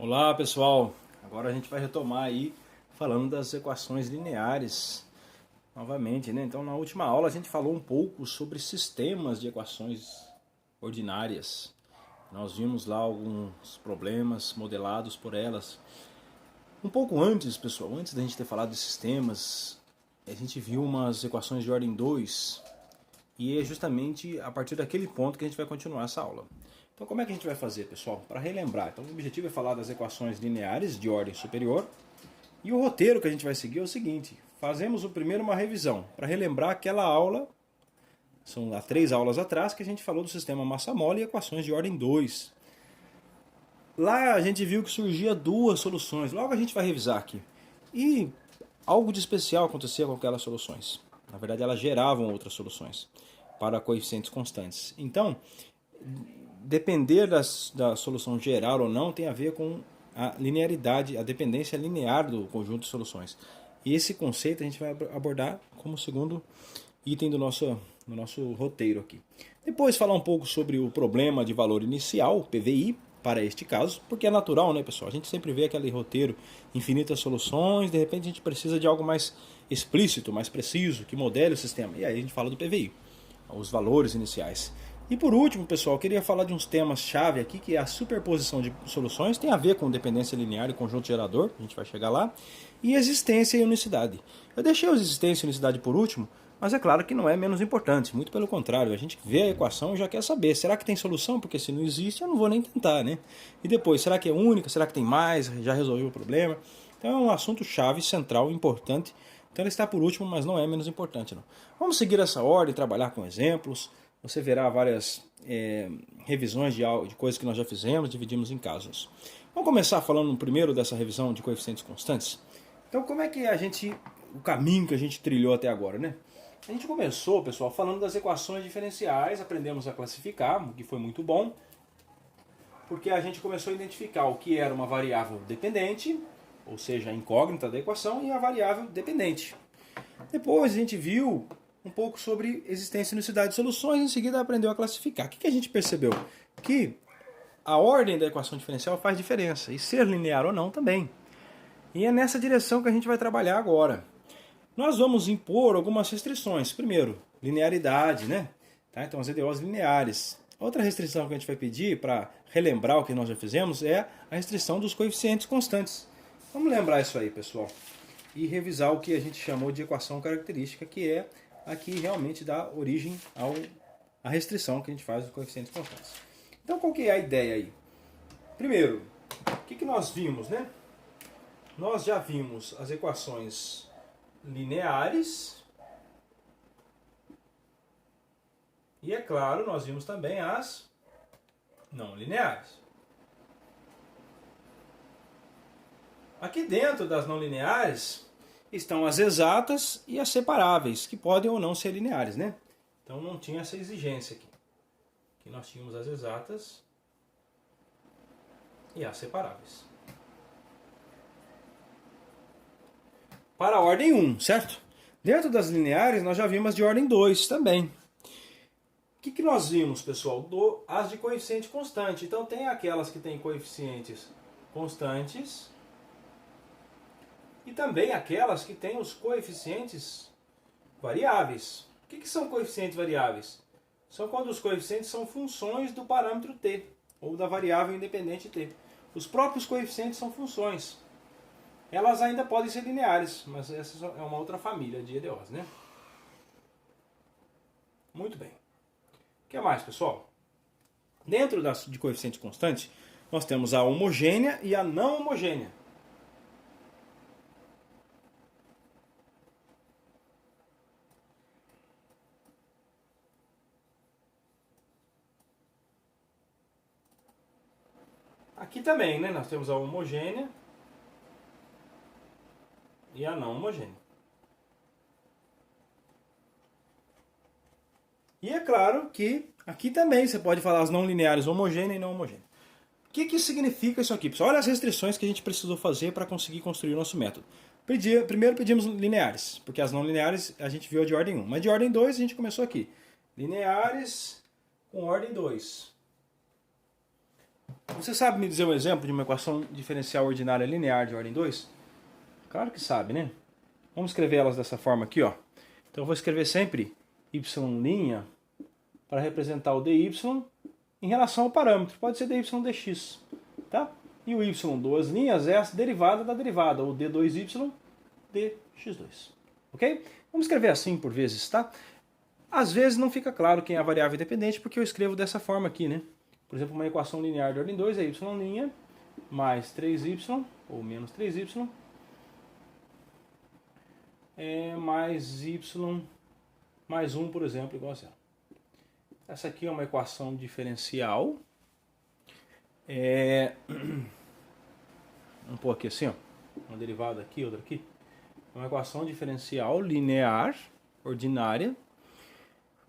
Olá pessoal, agora a gente vai retomar aí falando das equações lineares novamente, né? Então na última aula a gente falou um pouco sobre sistemas de equações ordinárias. Nós vimos lá alguns problemas modelados por elas. Um pouco antes, pessoal, antes da gente ter falado de sistemas, a gente viu umas equações de ordem 2 e é justamente a partir daquele ponto que a gente vai continuar essa aula. Então como é que a gente vai fazer, pessoal? Para relembrar, então o objetivo é falar das equações lineares de ordem superior. E o roteiro que a gente vai seguir é o seguinte: fazemos primeiro uma revisão, para relembrar aquela aula, são há 3 aulas atrás, que a gente falou do sistema massa-mole e equações de ordem 2. Lá a gente viu que surgia duas soluções, logo a gente vai revisar aqui. E algo de especial acontecia com aquelas soluções. Na verdade, elas geravam outras soluções para coeficientes constantes. Então, depender da solução geral ou não tem a ver com a linearidade, a dependência linear do conjunto de soluções. E esse conceito a gente vai abordar como segundo item do nosso roteiro aqui. Depois falar um pouco sobre o problema de valor inicial, PVI, para este caso, porque é natural, né, pessoal? A gente sempre vê aquele roteiro, infinitas soluções, de repente a gente precisa de algo mais explícito, mais preciso, que modele o sistema. E aí a gente fala do PVI, os valores iniciais. E por último, pessoal, eu queria falar de uns temas-chave aqui, que é a superposição de soluções, tem a ver com dependência linear e conjunto gerador, a gente vai chegar lá, e existência e unicidade. Eu deixei a existência e unicidade por último, mas é claro que não é menos importante, muito pelo contrário, a gente vê a equação e já quer saber, será que tem solução? Porque se não existe eu não vou nem tentar, né? E depois, será que é única? Será que tem mais? Já resolveu o problema? Então é um assunto chave, central, importante, então ele está por último, mas não é menos importante, não. Vamos seguir essa ordem, trabalhar com exemplos. Você verá várias revisões de coisas que nós já fizemos, dividimos em casos. Vamos começar falando primeiro dessa revisão de coeficientes constantes? Então, como é que o caminho que a gente trilhou até agora, né? A gente começou, pessoal, falando das equações diferenciais, aprendemos a classificar, o que foi muito bom, porque a gente começou a identificar o que era uma variável dependente, ou seja, a incógnita da equação, e a variável dependente. Depois a gente viu um pouco sobre existência e unicidade de soluções, em seguida aprendeu a classificar. O que a gente percebeu? Que a ordem da equação diferencial faz diferença, e ser linear ou não também. E é nessa direção que a gente vai trabalhar agora. Nós vamos impor algumas restrições. Primeiro, linearidade, né? Tá? Então, as EDOs lineares. Outra restrição que a gente vai pedir para relembrar o que nós já fizemos é a restrição dos coeficientes constantes. Vamos lembrar isso aí, pessoal. E revisar o que a gente chamou de equação característica, que é a que realmente dá origem à restrição que a gente faz dos coeficientes constantes. Então, qual que é a ideia aí? Primeiro, o que nós vimos, né? Nós já vimos as equações lineares e, é claro, nós vimos também as não lineares. Aqui dentro das não lineares estão as exatas e as separáveis, que podem ou não ser lineares, né? Então não tinha essa exigência aqui. Aqui nós tínhamos as exatas e as separáveis. Para a ordem 1, certo? Dentro das lineares nós já vimos as de ordem 2 também. O que nós vimos, pessoal? As de coeficiente constante. Então tem aquelas que têm coeficientes constantes e também aquelas que têm os coeficientes variáveis. O que são coeficientes variáveis? São quando os coeficientes são funções do parâmetro t, ou da variável independente t. Os próprios coeficientes são funções. Elas ainda podem ser lineares, mas essa é uma outra família de EDOs, né? Muito bem. O que mais, pessoal? Dentro de coeficiente constante, nós temos a homogênea e a não homogênea. Aqui também, né? Nós temos a homogênea e a não homogênea. E é claro que aqui também você pode falar as não lineares homogênea e não homogênea. O que significa isso aqui, pessoal? Olha as restrições que a gente precisou fazer para conseguir construir o nosso método. Primeiro pedimos lineares, porque as não lineares a gente viu de ordem 1. Mas de ordem 2 a gente começou aqui. Lineares com ordem 2. Você sabe me dizer um exemplo de uma equação diferencial ordinária linear de ordem 2? Claro que sabe, né? Vamos escrever elas dessa forma aqui, ó. Então eu vou escrever sempre y' para representar o dy em relação ao parâmetro. Pode ser dy dx, tá? E o y, duas linhas, é a derivada da derivada, ou d2y dx2. Ok? Vamos escrever assim por vezes, tá? Às vezes não fica claro quem é a variável independente, porque eu escrevo dessa forma aqui, né? Por exemplo, uma equação linear de ordem 2 é y' mais 3y, ou menos 3y, mais y mais 1, por exemplo, igual a 0. Essa aqui é uma equação diferencial. Vamos pôr aqui assim, ó. Uma derivada aqui, outra aqui. Uma equação diferencial linear, ordinária,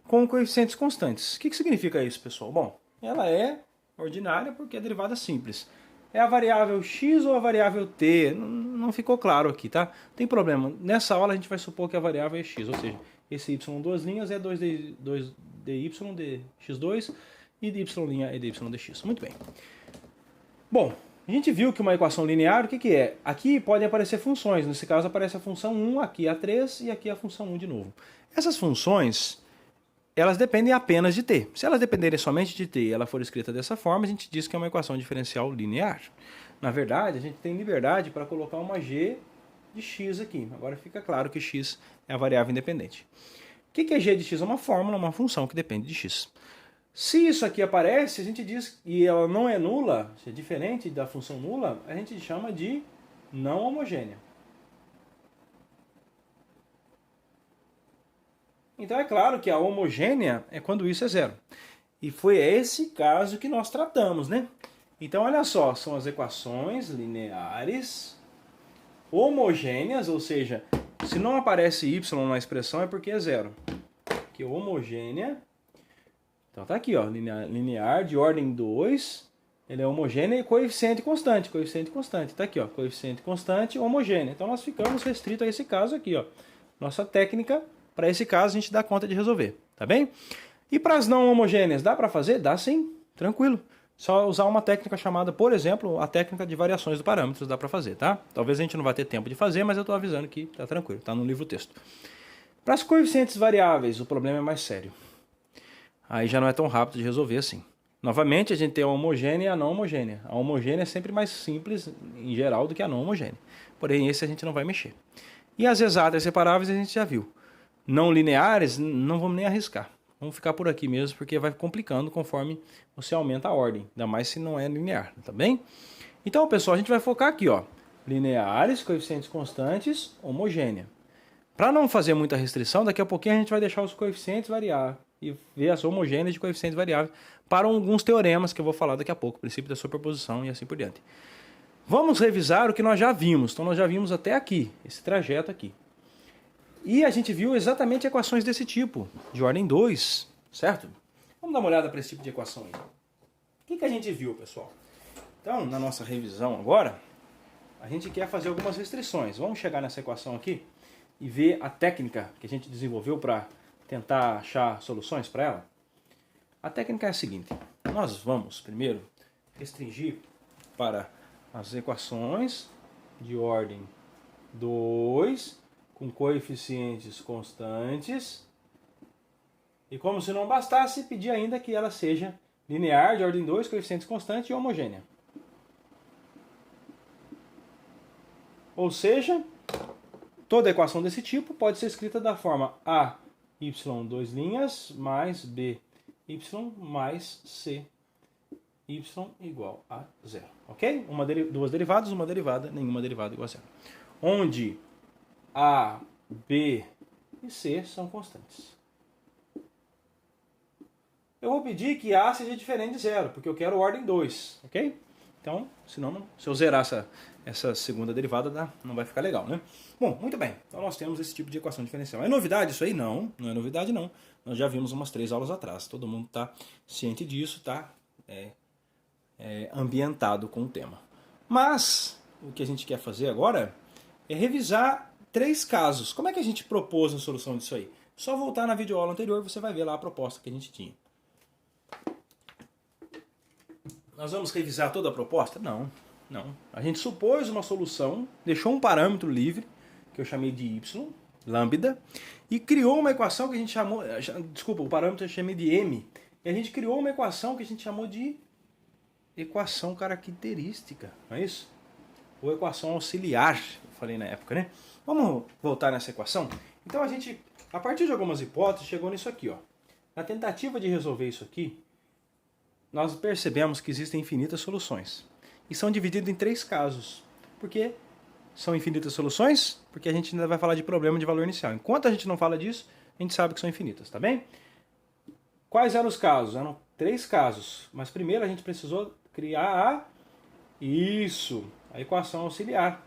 com coeficientes constantes. O que significa isso, pessoal? Bom, ela é ordinária porque é derivada simples. É a variável x ou a variável t? Não ficou claro aqui, tá? Não tem problema. Nessa aula a gente vai supor que a variável é x, ou seja, esse y duas linhas é 2dy dx2 e dy' é dy dx. Muito bem. Bom, a gente viu que uma equação linear, o que é? Aqui podem aparecer funções. Nesse caso aparece a função 1, aqui a 3 e aqui a função 1 de novo. Essas funções, elas dependem apenas de t. Se elas dependerem somente de t e ela for escrita dessa forma, a gente diz que é uma equação diferencial linear. Na verdade, a gente tem liberdade para colocar uma g de x aqui. Agora fica claro que x é a variável independente. O que é g de x? É uma fórmula, uma função que depende de x. Se isso aqui aparece, a gente diz, e ela não é nula, é diferente da função nula, a gente chama de não homogênea. Então é claro que a homogênea é quando isso é zero. E foi esse caso que nós tratamos, né? Então olha só, são as equações lineares homogêneas, ou seja, se não aparece y na expressão é porque é zero. Aqui homogênea. Então tá aqui, ó, linear de ordem 2, ele é homogêneo e coeficiente constante. Tá aqui, ó, coeficiente constante homogêneo. Então nós ficamos restritos a esse caso aqui, ó. Nossa técnica, para esse caso, a gente dá conta de resolver, tá bem? E para as não homogêneas, dá para fazer? Dá sim, tranquilo. Só usar uma técnica chamada, por exemplo, a técnica de variações do parâmetros, dá para fazer, tá? Talvez a gente não vai ter tempo de fazer, mas eu estou avisando que tá tranquilo, tá no livro texto. Para as coeficientes variáveis, o problema é mais sério. Aí já não é tão rápido de resolver assim. Novamente, a gente tem a homogênea e a não homogênea. A homogênea é sempre mais simples, em geral, do que a não homogênea. Porém, esse a gente não vai mexer. E as exatas separáveis a gente já viu. Não lineares, não vamos nem arriscar. Vamos ficar por aqui mesmo, porque vai complicando conforme você aumenta a ordem. Ainda mais se não é linear, tá bem? Então, pessoal, a gente vai focar aqui, ó. Lineares, coeficientes constantes, homogênea. Para não fazer muita restrição, daqui a pouquinho a gente vai deixar os coeficientes variar e ver as homogêneas de coeficientes variáveis para alguns teoremas que eu vou falar daqui a pouco, princípio da superposição e assim por diante. Vamos revisar o que nós já vimos. Então nós já vimos até aqui, esse trajeto aqui. E a gente viu exatamente equações desse tipo, de ordem 2, certo? Vamos dar uma olhada para esse tipo de equação aí. O que a gente viu, pessoal? Então, na nossa revisão agora, a gente quer fazer algumas restrições. Vamos chegar nessa equação aqui e ver a técnica que a gente desenvolveu para tentar achar soluções para ela. A técnica é a seguinte: nós vamos primeiro restringir para as equações de ordem 2 com coeficientes constantes e, como se não bastasse, pedir ainda que ela seja linear de ordem 2, coeficientes constantes e homogênea. Ou seja, toda equação desse tipo pode ser escrita da forma a y dois linhas mais b y mais c y igual a zero, ok? Duas derivadas, uma derivada, nenhuma derivada igual a zero. Onde a, b e c são constantes. Eu vou pedir que a seja diferente de zero, porque eu quero ordem 2, ok? Então, senão, se eu zerar essa segunda derivada, não vai ficar legal, né? Bom, muito bem. Então nós temos esse tipo de equação diferencial. É novidade isso aí? Não, não é novidade não. Nós já vimos umas 3 aulas atrás. Todo mundo está ciente disso, está ambientado com o tema. Mas, o que a gente quer fazer agora é revisar 3 casos. Como é que a gente propôs a solução disso aí? Só voltar na videoaula anterior, você vai ver lá a proposta que a gente tinha. nós vamos revisar toda a proposta? Não, não. A gente supôs uma solução, deixou um parâmetro livre, que eu chamei de y, lambda, e criou uma equação que a gente chamou, desculpa, o parâmetro eu chamei de m, e a gente criou uma equação que a gente chamou de equação característica, não é isso? Ou equação auxiliar, eu falei na época, né? Vamos voltar nessa equação? Então a gente, a partir de algumas hipóteses, chegou nisso aqui, ó. Na tentativa de resolver isso aqui, nós percebemos que existem infinitas soluções. E são divididas em 3 casos. Por quê? São infinitas soluções? Porque a gente ainda vai falar de problema de valor inicial. Enquanto a gente não fala disso, a gente sabe que são infinitas, tá bem? Quais eram os casos? Eram 3 casos. Mas primeiro a gente precisou criar a equação auxiliar.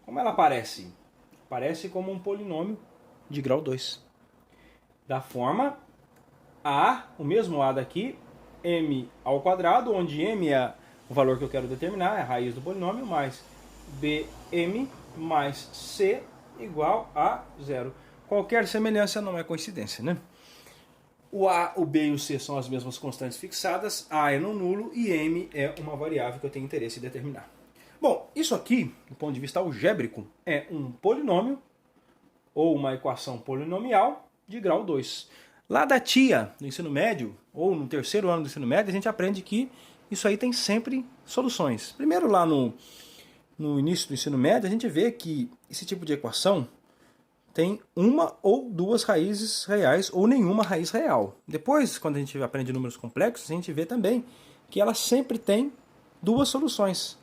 Como ela aparece? Aparece como um polinômio de grau 2. Da forma A, o mesmo A daqui, m ao quadrado, onde m é o valor que eu quero determinar, é a raiz do polinômio, mais bm mais c igual a 0. Qualquer semelhança não é coincidência, né? O A, o B e o C são as mesmas constantes fixadas, A é no nulo e M é uma variável que eu tenho interesse em determinar. Bom, isso aqui, do ponto de vista algébrico, é um polinômio ou uma equação polinomial de grau 2. Lá da TIA, no ensino médio, ou no terceiro ano do ensino médio, a gente aprende que isso aí tem sempre soluções. Primeiro, lá no início do ensino médio, a gente vê que esse tipo de equação tem uma ou duas raízes reais ou nenhuma raiz real. Depois, quando a gente aprende números complexos, a gente vê também que ela sempre tem duas soluções.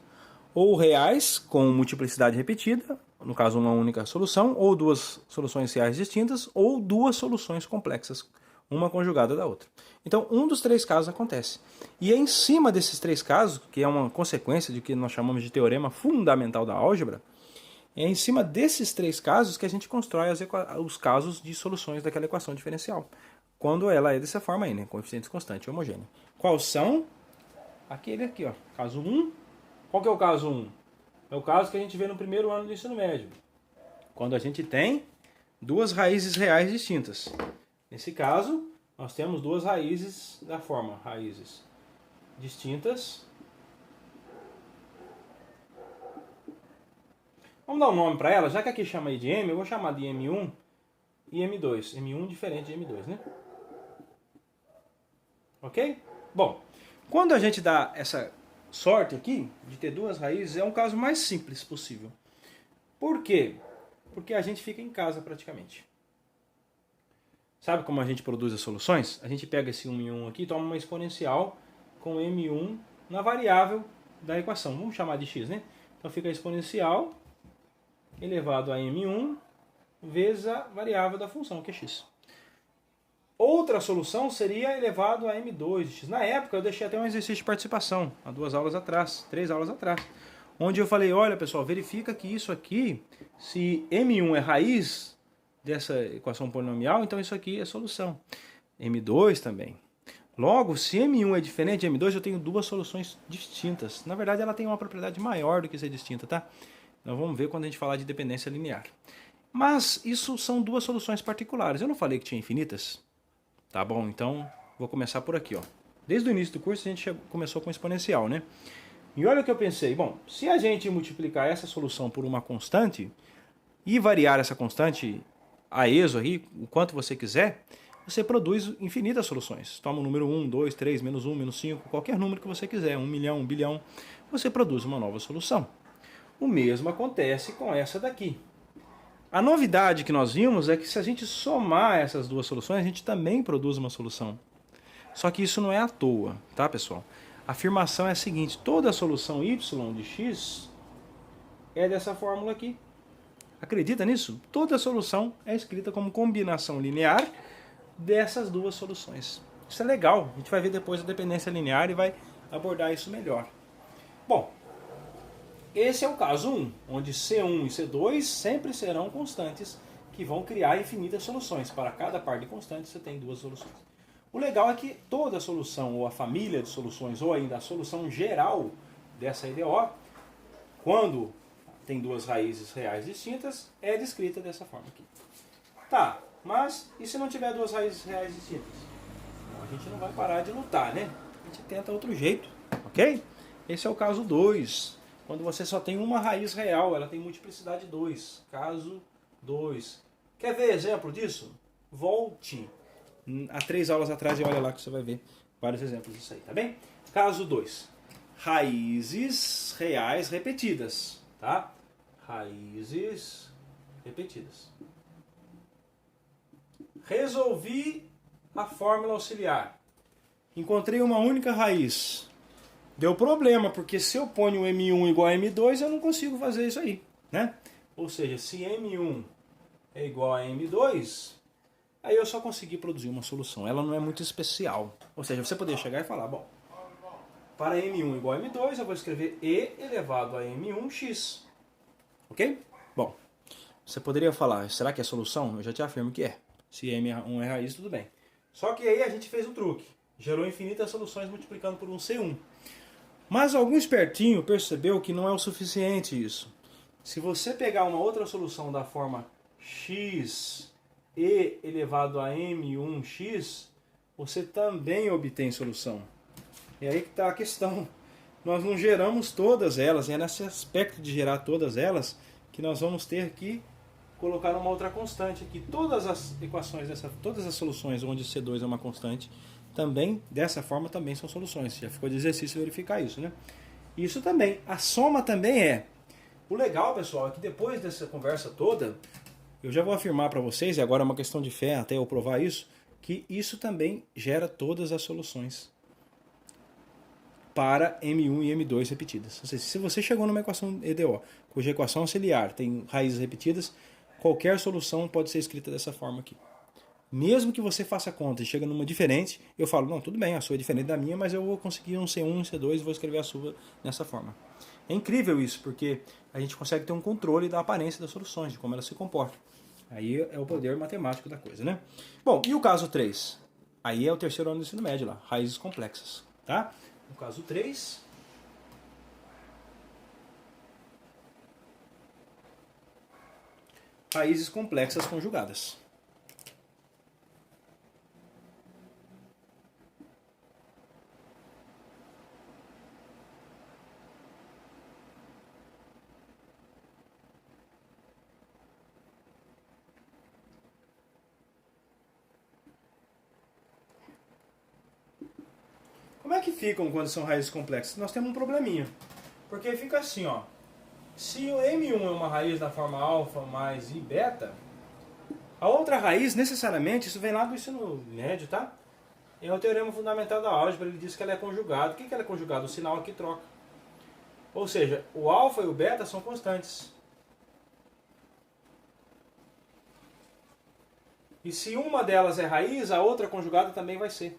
Ou reais, com multiplicidade repetida, no caso uma única solução, ou duas soluções reais distintas, ou duas soluções complexas, uma conjugada da outra. Então, um dos 3 casos acontece. E é em cima desses 3 casos, que é uma consequência de que nós chamamos de teorema fundamental da álgebra, é em cima desses 3 casos que a gente constrói os casos de soluções daquela equação diferencial. Quando ela é dessa forma aí, né? Coeficientes constantes, homogêneo. Quais são? Aquele aqui, ó. Caso 1. Qual que é o caso 1? É o caso que a gente vê no primeiro ano do ensino médio. Quando a gente tem duas raízes reais distintas. Nesse caso, nós temos duas raízes da forma raízes distintas. Vamos dar um nome para ela, já que aqui chama aí de M, eu vou chamar de M1 e M2. M1 diferente de M2, né? Ok? Bom, quando a gente dá essa sorte aqui, de ter duas raízes, é um caso mais simples possível. Por quê? Porque a gente fica em casa praticamente. Sabe como a gente produz as soluções? A gente pega esse 1 em 1 aqui e toma uma exponencial com M1 na variável da equação. Vamos chamar de x, né? Então fica a exponencial elevado a M1 vezes a variável da função, que é x. Outra solução seria elevado a M2 de x. Na época eu deixei até um exercício de participação, há 2 aulas atrás, 3 aulas atrás, onde eu falei, olha pessoal, verifica que isso aqui, se M1 é raiz dessa equação polinomial, então isso aqui é solução. M2 também. Logo, se M1 é diferente de M2, eu tenho duas soluções distintas. Na verdade, ela tem uma propriedade maior do que ser distinta, tá? Nós vamos ver quando a gente falar de dependência linear. Mas isso são duas soluções particulares. Eu não falei que tinha infinitas? Tá bom, então vou começar por aqui, ó. Desde o início do curso a gente começou com exponencial, né? E olha o que eu pensei. Bom, se a gente multiplicar essa solução por uma constante e variar essa constante a ESO aí, o quanto você quiser, você produz infinitas soluções. Toma o número 1, 2, 3, menos 1, menos 5, qualquer número que você quiser, 1 milhão, 1 bilhão, você produz uma nova solução. O mesmo acontece com essa daqui. A novidade que nós vimos é que se a gente somar essas duas soluções, a gente também produz uma solução. Só que isso não é à toa, tá pessoal? A afirmação é a seguinte, toda a solução y de x é dessa fórmula aqui. Acredita nisso? Toda solução é escrita como combinação linear dessas duas soluções. Isso é legal, a gente vai ver depois a dependência linear e vai abordar isso melhor. Bom, esse é o caso 1, onde C1 e C2 sempre serão constantes que vão criar infinitas soluções. Para cada par de constantes você tem duas soluções. O legal é que toda solução, ou a família de soluções, ou ainda a solução geral dessa IDO, quando tem duas raízes reais distintas, é descrita dessa forma aqui. Tá, mas e se não tiver duas raízes reais distintas? a gente não vai parar de lutar, né? A gente tenta outro jeito, ok? Esse é o caso 2. Quando você só tem uma raiz real, ela tem multiplicidade 2. Caso 2. Quer ver exemplo disso? Volte a 3 aulas atrás e olha lá que você vai ver vários exemplos disso aí, tá bem? Caso 2. Raízes reais repetidas, tá? Raízes repetidas. Resolvi a fórmula auxiliar. Encontrei uma única raiz. Deu problema, porque se eu ponho M1 igual a M2, eu não consigo fazer isso aí, né? Ou seja, se M1 é igual a M2, aí eu só consegui produzir uma solução. Ela não é muito especial. Ou seja, você poderia chegar e falar, bom, para M1 igual a M2, eu vou escrever E elevado a M1x. Ok? Bom, você poderia falar, será que é solução? Eu já te afirmo que é. Se M1 é raiz, tudo bem. Só que aí a gente fez um truque. Gerou infinitas soluções multiplicando por um C1. Mas algum espertinho percebeu que não é o suficiente isso. Se você pegar uma outra solução da forma x e elevado a m1x, você também obtém solução. E aí que está a questão. Nós não geramos todas elas, e é nesse aspecto de gerar todas elas que nós vamos ter que colocar uma outra constante aqui. Todas as equações, todas as soluções onde C2 é uma constante, também, dessa forma, também são soluções. Já ficou de exercício verificar isso, né? Isso também. A soma também é. O legal, pessoal, é que depois dessa conversa toda, eu já vou afirmar para vocês, e agora é uma questão de fé até eu provar isso, que isso também gera todas as soluções para M1 e M2 repetidas. Ou seja, se você chegou numa equação EDO, cuja equação auxiliar tem raízes repetidas, qualquer solução pode ser escrita dessa forma aqui. Mesmo que você faça conta e chegue numa diferente, eu falo, não, tudo bem, a sua é diferente da minha, mas eu vou conseguir um C1, um C2 e vou escrever a sua nessa forma. É incrível isso, porque a gente consegue ter um controle da aparência das soluções, de como elas se comportam. Aí é o poder matemático da coisa, né? Bom, e o caso 3? Aí é o terceiro ano do ensino médio lá, raízes complexas, tá? No caso 3... raízes complexas conjugadas. Como é que ficam quando são raízes complexas? Nós temos um probleminha. Porque fica assim, ó. Se o M1 é uma raiz da forma alfa mais I beta, a outra raiz, necessariamente, isso vem lá do ensino médio, tá? É o teorema fundamental da álgebra, ele diz que ela é conjugada. O que ela é conjugada? O sinal aqui troca. Ou seja, o alfa e o beta são constantes. E se uma delas é raiz, a outra conjugada também vai ser.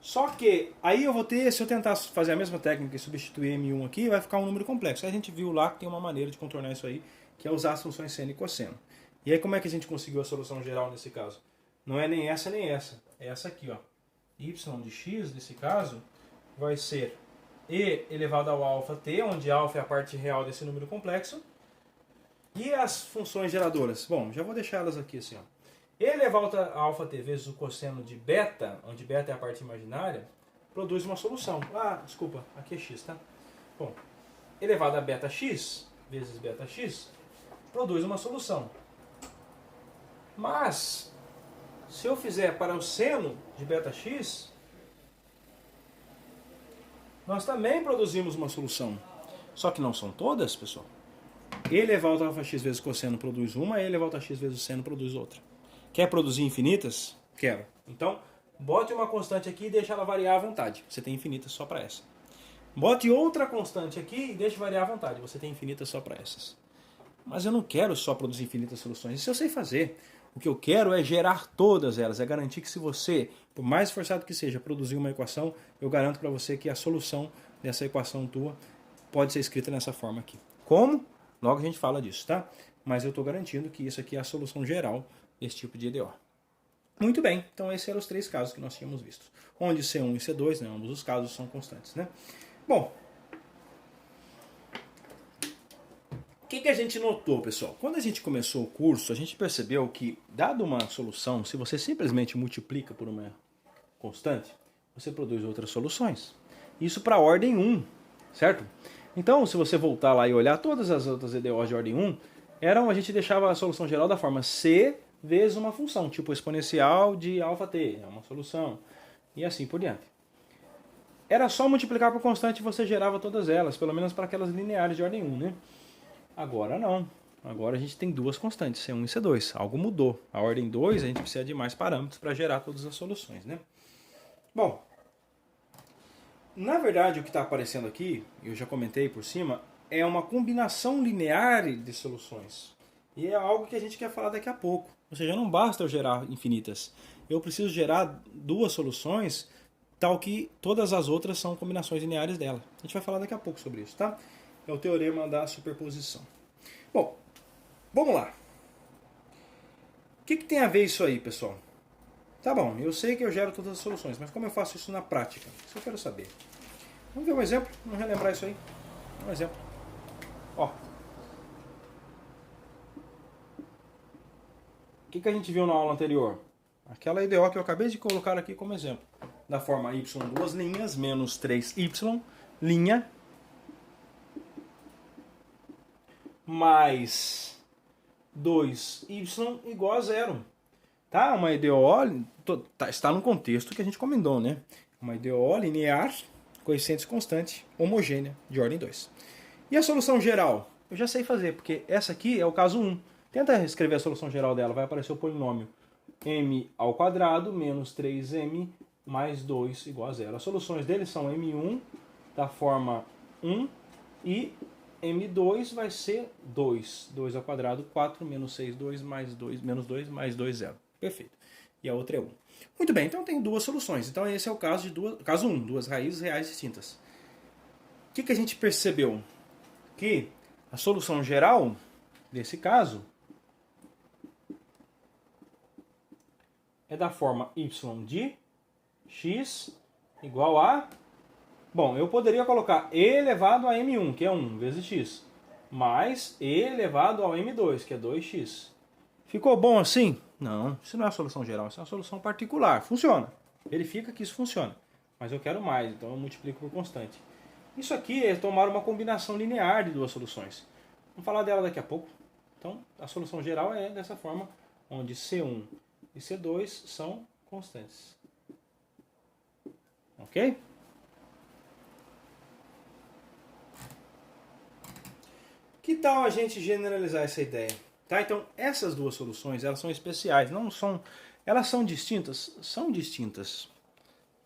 Só que aí eu vou ter, se eu tentar fazer a mesma técnica e substituir M1 aqui, vai ficar um número complexo. Aí a gente viu lá que tem uma maneira de contornar isso aí, que é usar as funções seno e cosseno. E aí como é que a gente conseguiu a solução geral nesse caso? Não é nem essa, é essa aqui, ó. Y de x, nesse caso, vai ser e elevado ao alfa t, onde alfa é a parte real desse número complexo. E as funções geradoras? Bom, já vou deixar elas aqui assim, ó. E elevado a alfa t vezes o cosseno de beta, onde beta é a parte imaginária, produz uma solução. Ah, desculpa, aqui é x, tá? Bom, elevado a beta x vezes beta x, produz uma solução. Mas, se eu fizer para o seno de beta x, nós também produzimos uma solução. Só que não são todas, pessoal. E elevado a alfa x vezes cosseno produz uma, e elevado a x vezes o seno produz outra. Quer produzir infinitas? Quero. Então, bote uma constante aqui e deixe ela variar à vontade. Você tem infinitas só para essa. Bote outra constante aqui e deixe variar à vontade. Você tem infinitas só para essas. Mas eu não quero só produzir infinitas soluções. Isso eu sei fazer. O que eu quero é gerar todas elas. É garantir que se você, por mais esforçado que seja, produzir uma equação, eu garanto para você que a solução dessa equação tua pode ser escrita nessa forma aqui. Como? Logo a gente fala disso, tá? Mas eu estou garantindo que isso aqui é a solução geral desse tipo de EDO. Muito bem, então esses eram os três casos que nós tínhamos visto. Onde C1 e C2, né, ambos os casos são constantes, né? Bom, o que a gente notou, pessoal? Quando a gente começou o curso, a gente percebeu que, dado uma solução, se você simplesmente multiplica por uma constante, você produz outras soluções. Isso para a ordem 1, certo? Então, se você voltar lá e olhar todas as outras EDOs de ordem 1, a gente deixava a solução geral da forma C vezes uma função, tipo exponencial de αt, é uma solução, e assim por diante. Era só multiplicar por constante e você gerava todas elas, pelo menos para aquelas lineares de ordem 1, né? Agora não. Agora a gente tem duas constantes, C1 e C2. Algo mudou. A ordem 2 a gente precisa de mais parâmetros para gerar todas as soluções, né? Bom, na verdade o que está aparecendo aqui, eu já comentei por cima, é uma combinação linear de soluções. E é algo que a gente quer falar daqui a pouco. Ou seja, não basta eu gerar infinitas. Eu preciso gerar duas soluções, tal que todas as outras são combinações lineares dela. A gente vai falar daqui a pouco sobre isso, tá? É o teorema da superposição. Bom, vamos lá. O que tem a ver isso aí, pessoal? Tá bom, eu sei que eu gero todas as soluções, mas como eu faço isso na prática? Isso eu quero saber. Vamos ver um exemplo? Vamos relembrar isso aí. Um exemplo. Ó. O que a gente viu na aula anterior? Aquela EDO que eu acabei de colocar aqui como exemplo. Da forma y duas linhas menos 3y, linha, mais 2y igual a zero. Tá? Uma EDO está no contexto que a gente comentou, né? Uma EDO linear, coeficientes constantes, homogênea, de ordem 2. E a solução geral? Eu já sei fazer, porque essa aqui é o caso 1. Tenta escrever a solução geral dela, vai aparecer o polinômio m ao quadrado menos 3m mais 2 igual a zero. As soluções dele são m1 da forma 1 e m2 vai ser 2. 2 ao quadrado, 4 menos 6, 2 mais 2, menos 2 mais 2, 0. Perfeito. E a outra é 1. Muito bem, então tem duas soluções. Então esse é o caso de caso 1, duas raízes reais distintas. O que a gente percebeu? Que a solução geral desse caso é da forma y de x igual a... Bom, eu poderia colocar e elevado a m1, que é 1 vezes x, mais e elevado ao m2, que é 2x. Ficou bom assim? Não, isso não é a solução geral, isso é uma solução particular. Funciona. Verifica que isso funciona. Mas eu quero mais, então eu multiplico por constante. Isso aqui é tomar uma combinação linear de duas soluções. Vamos falar dela daqui a pouco. Então, a solução geral é dessa forma, onde C1 e C2 são constantes. Ok? Que tal a gente generalizar essa ideia? Tá? Então, essas duas soluções, elas são especiais, não são, elas são distintas? São distintas.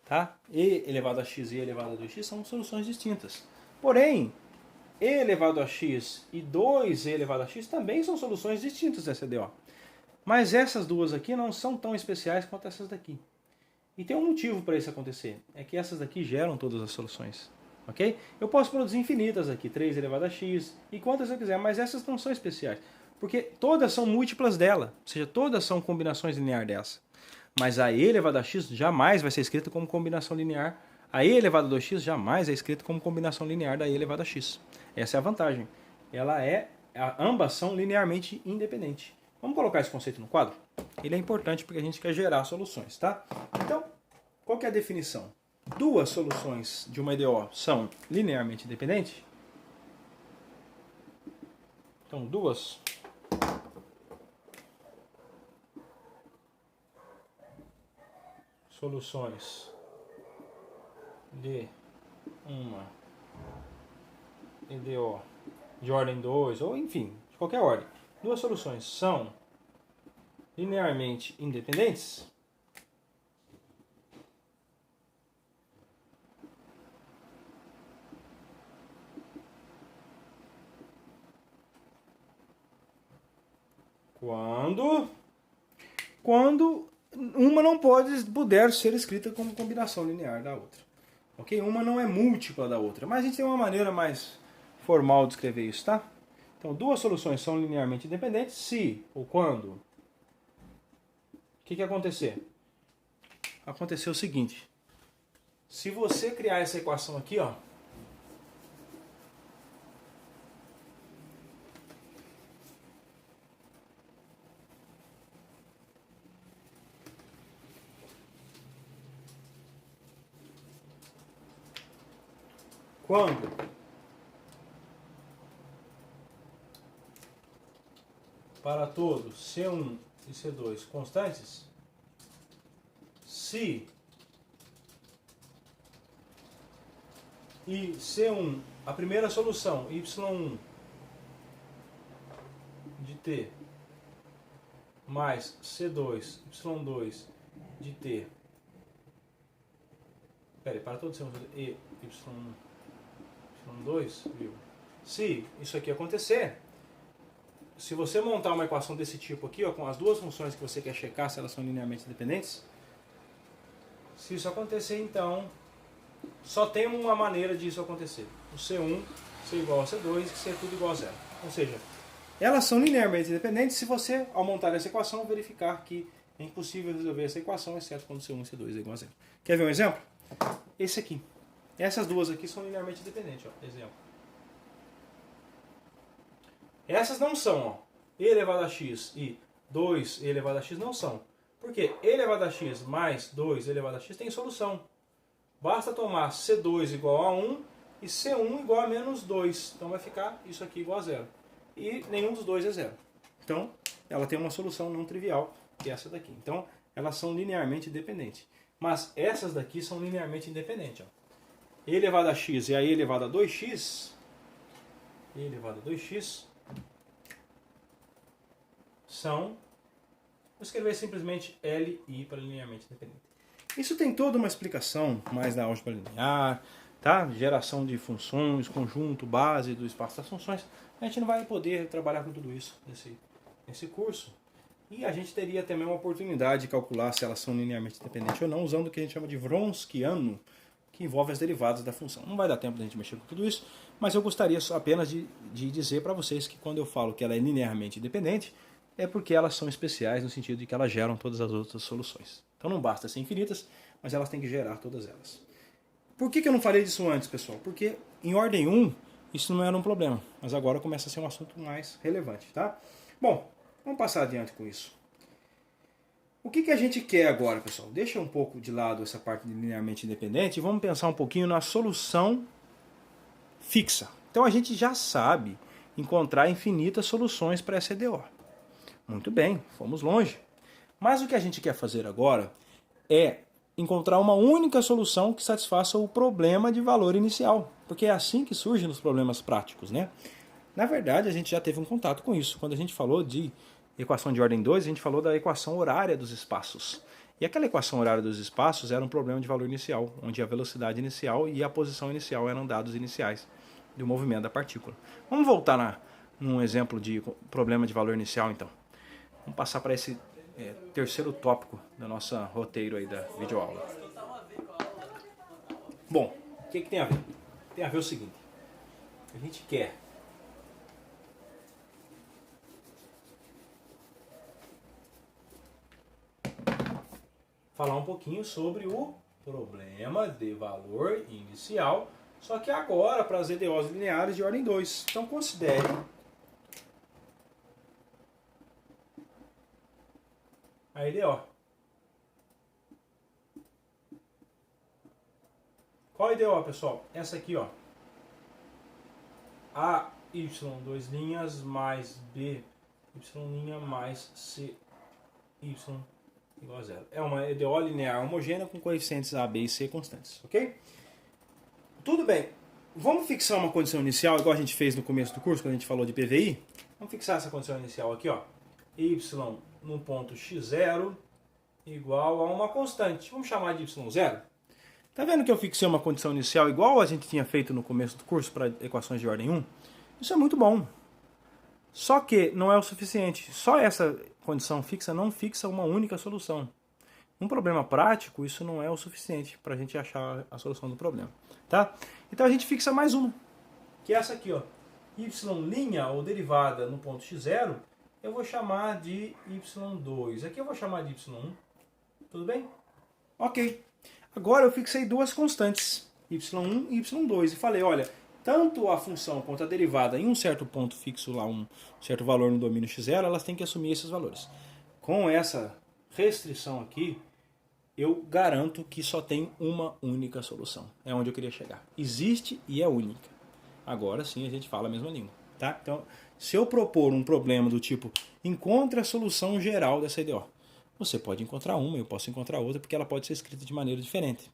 Tá? E elevado a x e e elevado a 2x são soluções distintas. Porém, e elevado a x e 2e elevado a x também são soluções distintas dessa EDO. Mas essas duas aqui não são tão especiais quanto essas daqui. E tem um motivo para isso acontecer. É que essas daqui geram todas as soluções. Ok? Eu posso produzir infinitas aqui, 3 elevado a x, e quantas eu quiser, mas essas não são especiais. Porque todas são múltiplas dela. Ou seja, todas são combinações lineares dessa. Mas a e elevado a x jamais vai ser escrita como combinação linear. A e elevado a 2x jamais é escrita como combinação linear da e elevado a x. Essa é a vantagem. Ambas são linearmente independentes. Vamos colocar esse conceito no quadro? Ele é importante porque a gente quer gerar soluções, tá? Então, qual que é a definição? Duas soluções de uma EDO são linearmente independentes? Então, duas soluções de uma EDO de ordem 2, ou enfim, de qualquer ordem. Duas soluções são linearmente independentes? Quando uma não puder ser escrita como combinação linear da outra. Ok? Uma não é múltipla da outra, mas a gente tem uma maneira mais formal de escrever isso, tá? Então, duas soluções são linearmente independentes se ou quando. O que acontecer? Aconteceu o seguinte. Se você criar essa equação aqui, ó, Quando para todos C1 e C2 constantes, se e C1, a primeira solução, y1 de t mais C2, y2 de t, para todos C1 e y2, se isso aqui acontecer, se você montar uma equação desse tipo aqui, ó, com as duas funções que você quer checar se elas são linearmente independentes, se isso acontecer, então, só tem uma maneira disso acontecer. O C1 ser igual a C2 e ser tudo igual a zero. Ou seja, elas são linearmente independentes se você, ao montar essa equação, verificar que é impossível resolver essa equação, exceto quando C1 e C2 é igual a zero. Quer ver um exemplo? Esse aqui. Essas duas aqui são linearmente independentes. Ó. Exemplo. Essas não são. Ó. E elevado a x e 2e elevado a x não são. Por quê? E elevado a x mais 2e elevado a x tem solução. Basta tomar C2 igual a 1 e C1 igual a menos 2. Então vai ficar isso aqui igual a zero. E nenhum dos dois é zero. Então, ela tem uma solução não trivial, que é essa daqui. Então, elas são linearmente dependentes. Mas essas daqui são linearmente independentes. Ó. E elevado a x e a e elevado a 2x, e elevado a 2x, são, vou escrever simplesmente LI para linearmente independente. Isso tem toda uma explicação mais da álgebra linear, tá? Geração de funções, conjunto, base do espaço das funções. A gente não vai poder trabalhar com tudo isso nesse curso. E a gente teria também uma oportunidade de calcular se elas são linearmente independentes ou não, usando o que a gente chama de Wronskiano, que envolve as derivadas da função. Não vai dar tempo de a gente mexer com tudo isso, mas eu gostaria apenas de dizer para vocês que quando eu falo que ela é linearmente independente, é porque elas são especiais no sentido de que elas geram todas as outras soluções. Então não basta ser infinitas, mas elas têm que gerar todas elas. Por que eu não falei disso antes, pessoal? Porque em ordem 1, isso não era um problema, mas agora começa a ser um assunto mais relevante, tá? Bom, vamos passar adiante com isso. O que a gente quer agora, pessoal? Deixa um pouco de lado essa parte de linearmente independente e vamos pensar um pouquinho na solução fixa. Então a gente já sabe encontrar infinitas soluções para essa EDO. Muito bem, fomos longe. Mas o que a gente quer fazer agora é encontrar uma única solução que satisfaça o problema de valor inicial. Porque é assim que surgem os problemas práticos, né? Na verdade, a gente já teve um contato com isso. Quando a gente falou de equação de ordem 2, a gente falou da equação horária dos espaços. E aquela equação horária dos espaços era um problema de valor inicial, onde a velocidade inicial e a posição inicial eram dados iniciais do movimento da partícula. Vamos voltar num exemplo de problema de valor inicial, então. Vamos passar para esse terceiro tópico do nosso roteiro aí da videoaula. Bom, o que tem a ver? Tem a ver o seguinte. A gente quer falar um pouquinho sobre o problema de valor inicial, só que agora para as EDOs lineares de ordem 2. Então considere a EDO. Qual a EDO, pessoal? Essa aqui, ó. A y 2 linhas mais b y' mais c y igual a zero. É uma EDO linear homogênea com coeficientes a, b e c constantes, ok? Tudo bem. Vamos fixar uma condição inicial, igual a gente fez no começo do curso, quando a gente falou de PVI. Vamos fixar essa condição inicial aqui, ó. Y no ponto x0 igual a uma constante. Vamos chamar de y0. Tá vendo que eu fixei uma condição inicial igual a gente tinha feito no começo do curso para equações de ordem 1? Isso é muito bom. Só que não é o suficiente. Só essa condição fixa não fixa uma única solução. Um problema prático, isso não é o suficiente para a gente achar a solução do problema. Tá? Então a gente fixa mais uma, que é essa aqui, ó. Y' ou derivada no ponto x0, eu vou chamar de y2. Aqui eu vou chamar de y1. Tudo bem? Ok. Agora eu fixei duas constantes, y1 e y2, e falei, olha, tanto a função quanto a derivada em um certo ponto fixo lá, um certo valor no domínio x0, elas têm que assumir esses valores. Com essa restrição aqui, eu garanto que só tem uma única solução. É onde eu queria chegar. Existe e é única. Agora sim a gente fala a mesma língua. Tá? Então, se eu propor um problema do tipo, encontre a solução geral dessa EDO, você pode encontrar uma, eu posso encontrar outra, porque ela pode ser escrita de maneira diferente.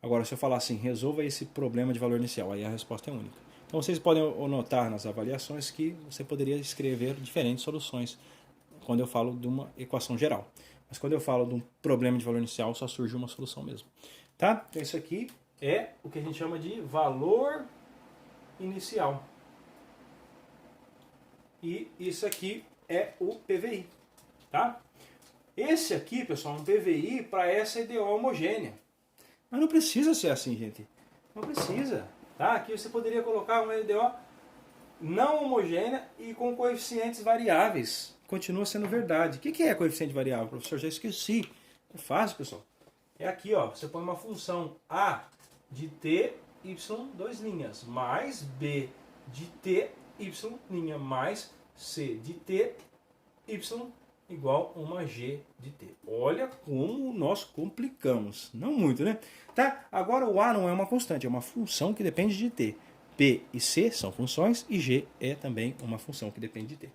Agora, se eu falar assim, resolva esse problema de valor inicial, aí a resposta é única. Então, vocês podem notar nas avaliações que você poderia escrever diferentes soluções quando eu falo de uma equação geral. Mas quando eu falo de um problema de valor inicial, só surge uma solução mesmo. Tá? Então, isso aqui é o que a gente chama de valor inicial. E isso aqui é o PVI. Tá? Esse aqui, pessoal, é um PVI para essa EDO homogênea. Mas não precisa ser assim, gente. Não precisa. Tá? Aqui você poderia colocar uma EDO não homogênea e com coeficientes variáveis. Continua sendo verdade. O que é coeficiente variável, professor? Já esqueci. É fácil, pessoal. É aqui, ó. Você põe uma função A de t, y, dois linhas, mais B de t, y, linha, mais C de t, y, igual a uma G de t. Olha como nós complicamos. Não muito, né? Tá? Agora o A não é uma constante, é uma função que depende de t. P e C são funções e G é também uma função que depende de t.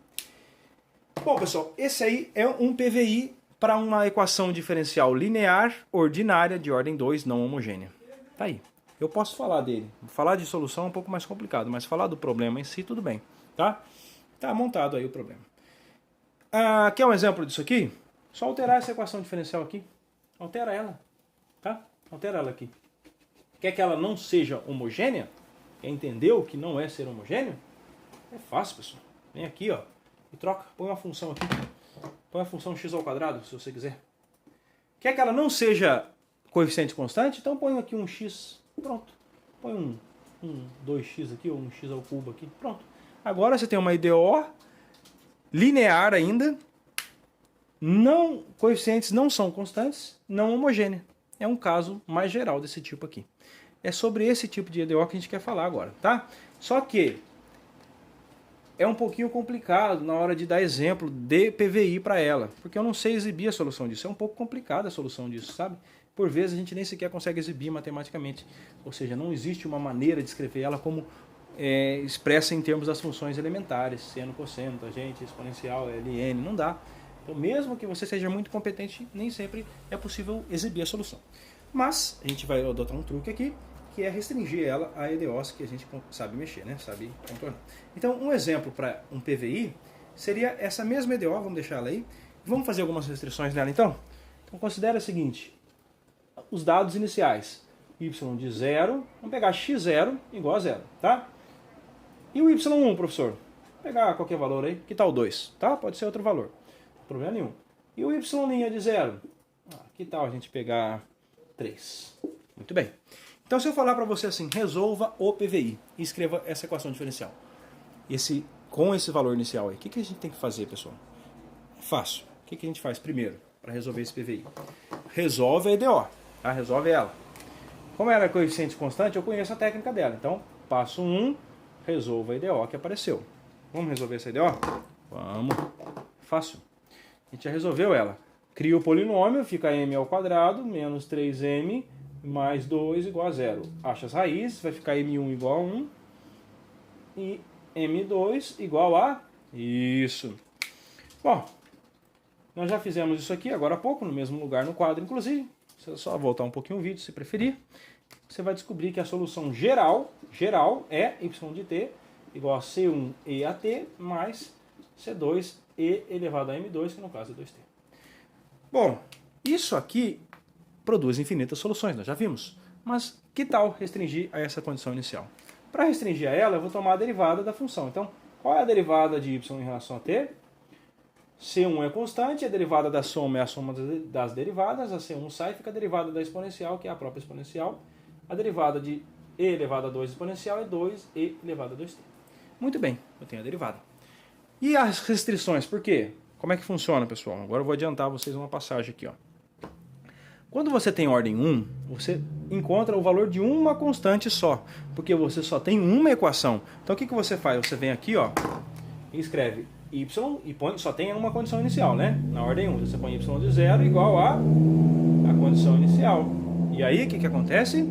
Bom, pessoal, esse aí é um PVI para uma equação diferencial linear ordinária de ordem 2 não homogênea. Tá aí. Eu posso falar dele. Falar de solução é um pouco mais complicado, mas falar do problema em si, tudo bem. Tá? Tá montado aí o problema. Quer um exemplo disso aqui? Só alterar essa equação diferencial aqui. Altera ela. Tá? Altera ela aqui. Quer que ela não seja homogênea? Quer entender o que não é ser homogêneo? É fácil, pessoal. Vem aqui, ó, e troca. Põe uma função aqui. Põe a função x ao quadrado, se você quiser. Quer que ela não seja coeficiente constante? Então põe aqui um x. Pronto. Põe um 2x aqui, ou um x ao cubo aqui. Pronto. Agora você tem uma EDO linear ainda. Não, coeficientes não são constantes, não homogênea. É um caso mais geral desse tipo aqui. É sobre esse tipo de EDO que a gente quer falar agora, tá? Só que é um pouquinho complicado na hora de dar exemplo de PVI para ela, porque eu não sei exibir a solução disso. É um pouco complicada a solução disso, sabe? Por vezes a gente nem sequer consegue exibir matematicamente. Ou seja, não existe uma maneira de escrever ela como expressa em termos das funções elementares, seno, cosseno, tangente, exponencial, ln, não dá. Então, mesmo que você seja muito competente, nem sempre é possível exibir a solução. Mas a gente vai adotar um truque aqui, que é restringir ela a EDOs que a gente sabe mexer, né? Sabe contornar. Então, um exemplo para um PVI seria essa mesma EDO, vamos deixar ela aí. Vamos fazer algumas restrições nela então? Então, considera o seguinte, os dados iniciais, y de 0, vamos pegar x0 igual a 0, tá? E o y1, professor? Vou pegar qualquer valor aí, que tal 2, tá? Pode ser outro valor, não tem problema nenhum. E o y' de 0? Que tal a gente pegar 3? Muito bem. Então, se eu falar para você assim, resolva o PVI e escreva essa equação diferencial. Com esse valor inicial aí, o que a gente tem que fazer, pessoal? É fácil. O que a gente faz primeiro para resolver esse PVI? Resolve a EDO, tá? Resolve ela. Como ela é coeficiente constante, eu conheço a técnica dela. Então, passo 1, resolva a EDO que apareceu. Vamos resolver essa EDO? Vamos. Fácil. A gente já resolveu ela. Cria o polinômio, fica m ao quadrado menos 3m mais 2 igual a 0. Acha as raízes, vai ficar m1 igual a 1 e m2 igual a isso. Bom, nós já fizemos isso aqui agora há pouco, no mesmo lugar no quadro, inclusive. Se eu só voltar um pouquinho o vídeo, se preferir, você vai descobrir que a solução geral é y de t igual a c1e a t mais c2e elevado a m2, que no caso é 2t. Bom, isso aqui produz infinitas soluções, nós já vimos. Mas que tal restringir a essa condição inicial? Para restringir a ela, eu vou tomar a derivada da função. Então, qual é a derivada de y em relação a t? C1 é constante, a derivada da soma é a soma das derivadas, a C1 sai, fica a derivada da exponencial, que é a própria exponencial. A derivada de e elevado a 2 exponencial é 2e elevado a 2t. Muito bem, eu tenho a derivada. E as restrições, por quê? Como é que funciona, pessoal? Agora eu vou adiantar vocês uma passagem aqui, ó. Quando você tem ordem 1, você encontra o valor de uma constante só, porque você só tem uma equação. Então o que você faz? Você vem aqui, ó, e escreve y e põe, só tem uma condição inicial, né? Na ordem 1, você põe y de 0 igual a condição inicial. E aí, o que acontece?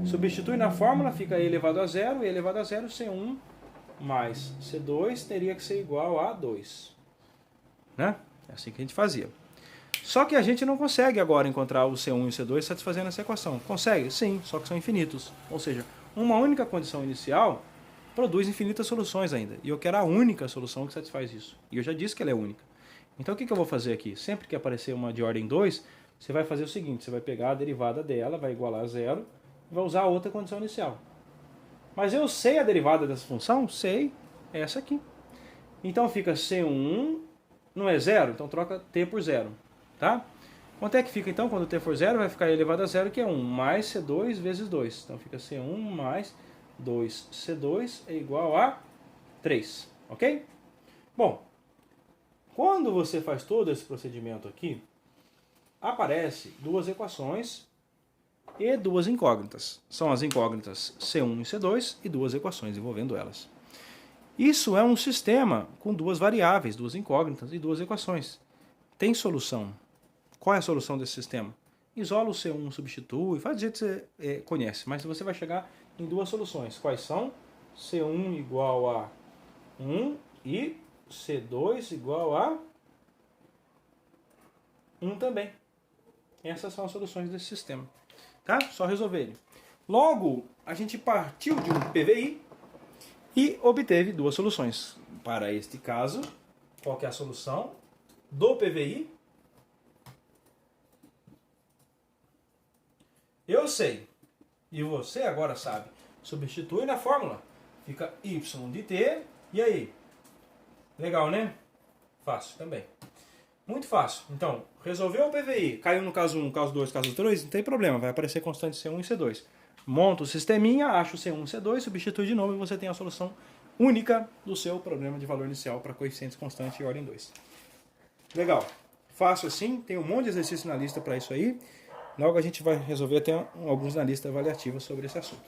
Substitui na fórmula, fica e elevado a zero, e elevado a zero, C1 mais C2 teria que ser igual a 2. Né? É assim que a gente fazia. Só que a gente não consegue agora encontrar o C1 e o C2 satisfazendo essa equação. Consegue? Sim, só que são infinitos. Ou seja, uma única condição inicial produz infinitas soluções ainda. E eu quero a única solução que satisfaz isso. E eu já disse que ela é única. Então o que eu vou fazer aqui? Sempre que aparecer uma de ordem 2, você vai fazer o seguinte, você vai pegar a derivada dela, vai igualar a zero, e vai usar a outra condição inicial. Mas eu sei a derivada dessa função? Sei, é essa aqui. Então fica C1, não é zero? Então troca t por zero. Tá? Quanto é que fica então quando t for zero? Vai ficar elevado a zero, que é 1, mais C2 vezes 2. Então fica C1 mais 2C2 é igual a 3. Ok? Bom, quando você faz todo esse procedimento aqui, aparece duas equações e duas incógnitas. São as incógnitas C1 e C2 e duas equações envolvendo elas. Isso é um sistema com duas variáveis, duas incógnitas e duas equações. Tem solução. Qual é a solução desse sistema? Isola o C1, substitui, faz do jeito que você conhece, mas você vai chegar em duas soluções. Quais são? C1 igual a 1 e C2 igual a 1 também. Essas são as soluções desse sistema. Tá? Só resolver ele. Logo, a gente partiu de um PVI e obteve duas soluções. Para este caso, qual que é a solução do PVI? Eu sei. E você agora sabe. Substitui na fórmula. Fica y de t. E aí? Legal, né? Fácil também. Muito fácil. Então, resolveu o PVI. Caiu no caso 1, caso 2, caso 3, não tem problema. Vai aparecer constante C1 e C2. Monta o sisteminha, acha o C1 e C2, substitui de novo e você tem a solução única do seu problema de valor inicial para coeficientes constantes de ordem 2. Legal. Fácil assim. Tem um monte de exercício na lista para isso aí. Logo a gente vai resolver até alguns na lista avaliativa sobre esse assunto.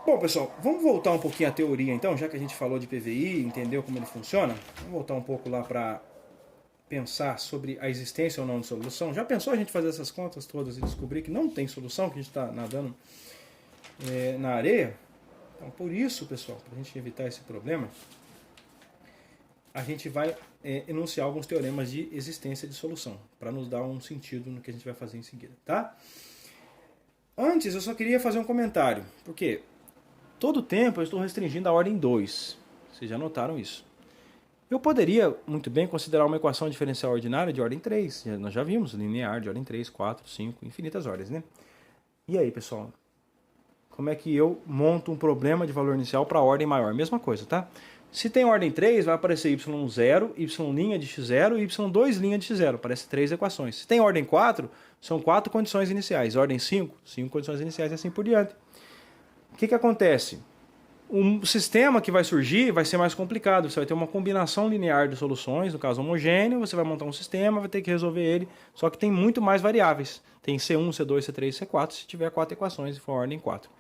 Bom, pessoal, vamos voltar um pouquinho à teoria então, já que a gente falou de PVI, entendeu como ele funciona. Vamos voltar um pouco lá para pensar sobre a existência ou não de solução. Já pensou a gente fazer essas contas todas e descobrir que não tem solução, que a gente está nadando na areia? Então, por isso, pessoal, para a gente evitar esse problema, a gente vai enunciar alguns teoremas de existência de solução, para nos dar um sentido no que a gente vai fazer em seguida, tá? Antes, eu só queria fazer um comentário, porque todo tempo eu estou restringindo a ordem 2. Vocês já notaram isso. Eu poderia muito bem considerar uma equação diferencial ordinária de ordem 3. Nós já vimos, linear de ordem 3, 4, 5, infinitas ordens, né? E aí, pessoal? Como é que eu monto um problema de valor inicial para ordem maior? Mesma coisa, tá? Se tem ordem 3, vai aparecer y0, y' de x0 e y2' de x0. Aparece 3 equações. Se tem ordem 4, são 4 condições iniciais. Ordem 5, 5 condições iniciais e assim por diante. O que acontece? O sistema que vai surgir vai ser mais complicado. Você vai ter uma combinação linear de soluções, no caso homogêneo, você vai montar um sistema, vai ter que resolver ele, só que tem muito mais variáveis. Tem C1, C2, C3, C4, se tiver 4 equações e for ordem 4.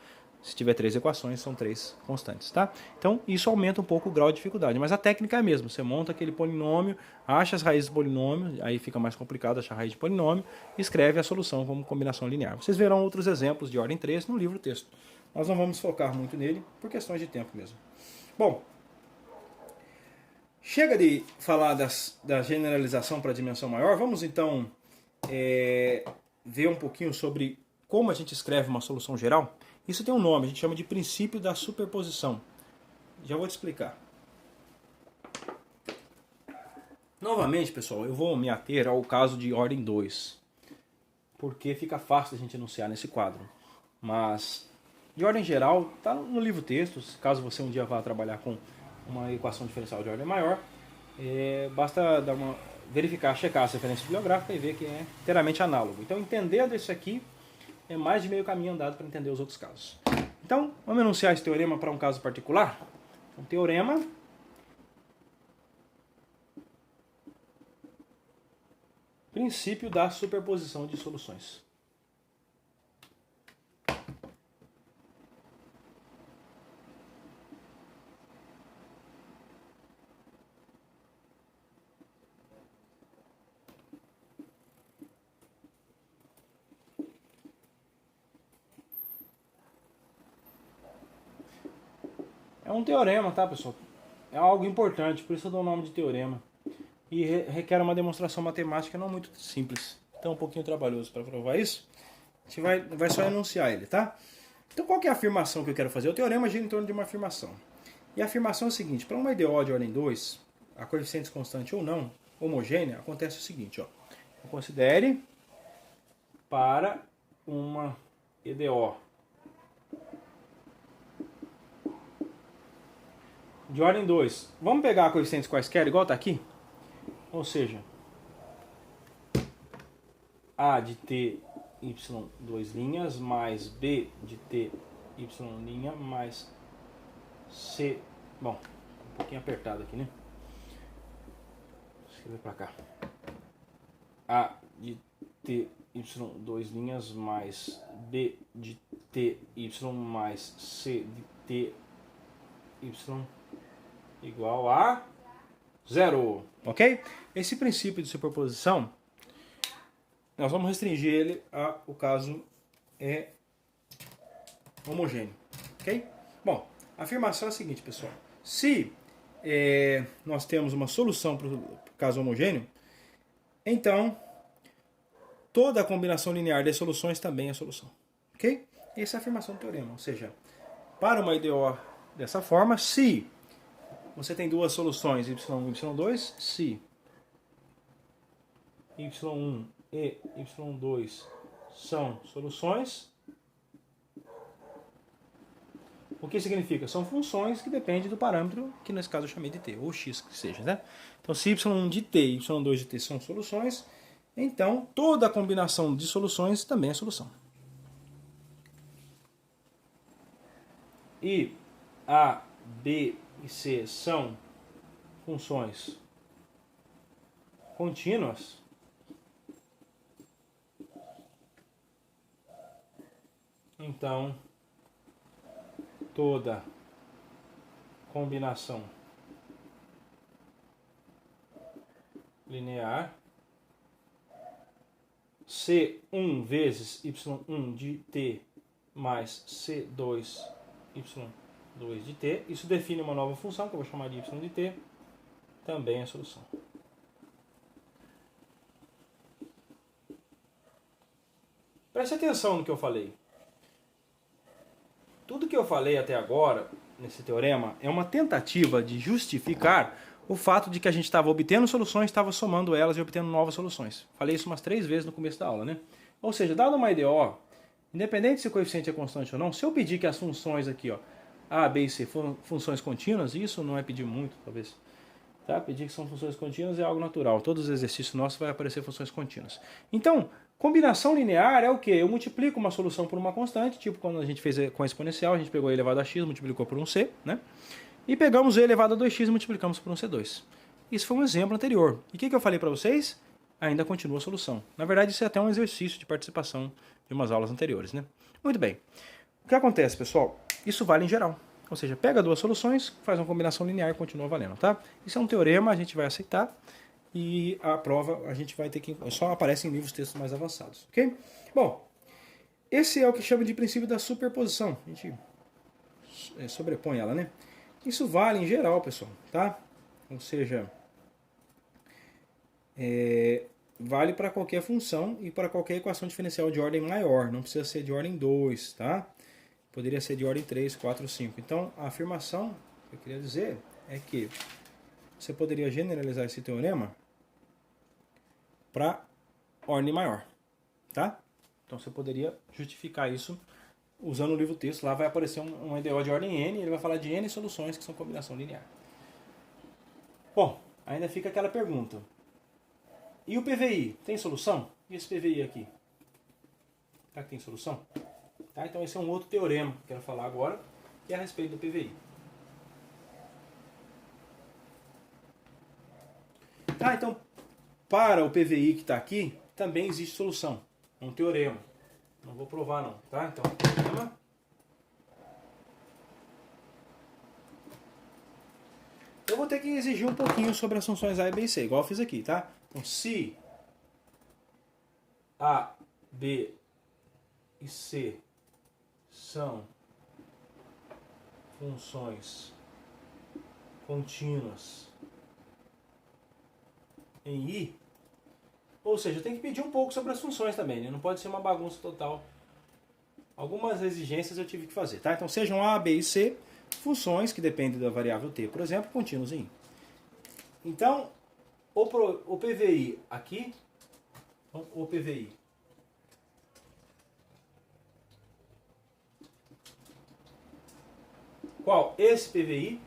Se tiver 3 equações, são 3 constantes, tá? Então, isso aumenta um pouco o grau de dificuldade, mas a técnica é a mesma. Você monta aquele polinômio, acha as raízes do polinômio, aí fica mais complicado achar a raiz de polinômio, e escreve a solução como combinação linear. Vocês verão outros exemplos de ordem 3 no livro texto. Nós não vamos focar muito nele, por questões de tempo mesmo. Bom, chega de falar da generalização para a dimensão maior, vamos então ver um pouquinho sobre como a gente escreve uma solução geral. Isso tem um nome, a gente chama de princípio da superposição. Já vou te explicar. Novamente, pessoal, eu vou me ater ao caso de ordem 2, porque fica fácil a gente enunciar nesse quadro. Mas, de ordem geral, está no livro textos, caso você um dia vá trabalhar com uma equação diferencial de ordem maior, basta verificar, checar as referências bibliográficas e ver que é inteiramente análogo. Então, entendendo isso aqui, é mais de meio caminho andado para entender os outros casos. Então, vamos enunciar esse teorema para um caso particular? Um teorema princípio da superposição de soluções. É um teorema, tá, pessoal? É algo importante, por isso eu dou o nome de teorema. E requer uma demonstração matemática não muito simples. Então é um pouquinho trabalhoso para provar isso. A gente vai só enunciar ele, tá? Então qual que é a afirmação que eu quero fazer? O teorema gira em torno de uma afirmação. E a afirmação é a seguinte: para uma EDO de ordem 2, a coeficientes constante ou não, homogênea, acontece o seguinte, ó. Considere para uma EDO de ordem 2. Vamos pegar coeficientes quaisquer, igual está aqui? Ou seja, A de t y2' mais B de t y' mais C... Bom, um pouquinho apertado aqui, né? Vou escrever para cá. A de t y2' mais B de t y mais C de t y igual a 0. Ok? Esse princípio de superposição, nós vamos restringir ele ao caso homogêneo. Ok? Bom, a afirmação é a seguinte, pessoal. Se nós temos uma solução para o caso homogêneo, então toda a combinação linear de soluções também é solução. Ok? Essa é a afirmação do teorema. Ou seja, para uma EDO dessa forma, se você tem duas soluções, y1 e y2, se y1 e y2 são soluções, o que significa? São funções que dependem do parâmetro, que nesse caso eu chamei de t, ou x que seja, né? Então, se y1 de t e y2 de t são soluções, então toda a combinação de soluções também é solução. E A, B e C são funções contínuas, então toda combinação linear C1 vezes y1 de t mais C2 y2 de t, isso define uma nova função que eu vou chamar de y de t, também é solução. Preste atenção no que eu falei. Tudo que eu falei até agora, nesse teorema, é uma tentativa de justificar o fato de que a gente estava obtendo soluções, estava somando elas e obtendo novas soluções. Falei isso umas 3 vezes no começo da aula, né? Ou seja, dado uma EDO, independente se o coeficiente é constante ou não, se eu pedir que as funções aqui, ó, A, B e C, foram funções contínuas, isso não é pedir muito, talvez. Tá? Pedir que são funções contínuas é algo natural. Todos os exercícios nossos vai aparecer funções contínuas. Então, combinação linear é o quê? Eu multiplico uma solução por uma constante, tipo quando a gente fez com a exponencial, a gente pegou e elevado a x, multiplicou por um c, né? E pegamos e elevado a 2x e multiplicamos por um c2. Isso foi um exemplo anterior. E o que eu falei para vocês? Ainda continua a solução. Na verdade, isso é até um exercício de participação de umas aulas anteriores, né? Muito bem. O que acontece, pessoal? Isso vale em geral. Ou seja, pega duas soluções, faz uma combinação linear e continua valendo, tá? Isso é um teorema, a gente vai aceitar. E a prova a gente vai ter que... Só aparece em livros textos mais avançados, ok? Bom, esse é o que chama de princípio da superposição. A gente sobrepõe ela, né? Isso vale em geral, pessoal, tá? Ou seja, vale para qualquer função e para qualquer equação diferencial de ordem maior. Não precisa ser de ordem 2, tá? Poderia ser de ordem 3, 4, 5. Então, a afirmação que eu queria dizer é que você poderia generalizar esse teorema para ordem maior, tá? Então, você poderia justificar isso usando o livro texto. Lá vai aparecer um EDO de ordem n, ele vai falar de n soluções que são combinação linear. Bom, ainda fica aquela pergunta. E o PVI, tem solução? E esse PVI aqui? Será que tem solução? Tá? Então esse é um outro teorema que eu quero falar agora, que é a respeito do PVI. Tá, então, para o PVI que está aqui, também existe solução. É um teorema. Não vou provar não, tá? Então, teorema. Eu vou ter que exigir um pouquinho sobre as funções A, B e C, igual eu fiz aqui, tá? Então, se A, B e C são funções contínuas em I, ou seja, eu tenho que pedir um pouco sobre as funções também, né? Não pode ser uma bagunça total. Algumas exigências eu tive que fazer, tá? Então sejam A, B e C, funções que dependem da variável t, por exemplo, contínuas em I. Então, o PVI aqui, então, o PVI qual? Esse PVI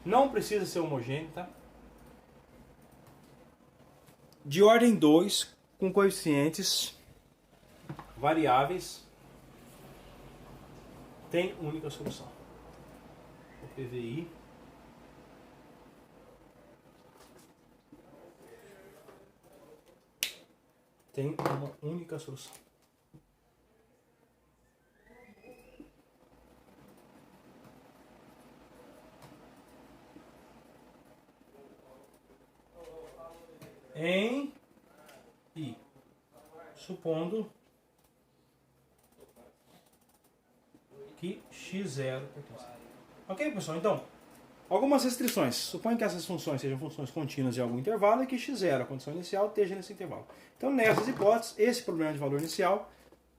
não precisa ser homogêneo, tá? De ordem 2, com coeficientes variáveis, tem única solução. O PVI tem uma única solução. Em I, supondo que x0 pertence. Ok, pessoal? Então, algumas restrições. Suponha que essas funções sejam funções contínuas em algum intervalo e que x0, a condição inicial, esteja nesse intervalo. Então, nessas hipóteses, esse problema de valor inicial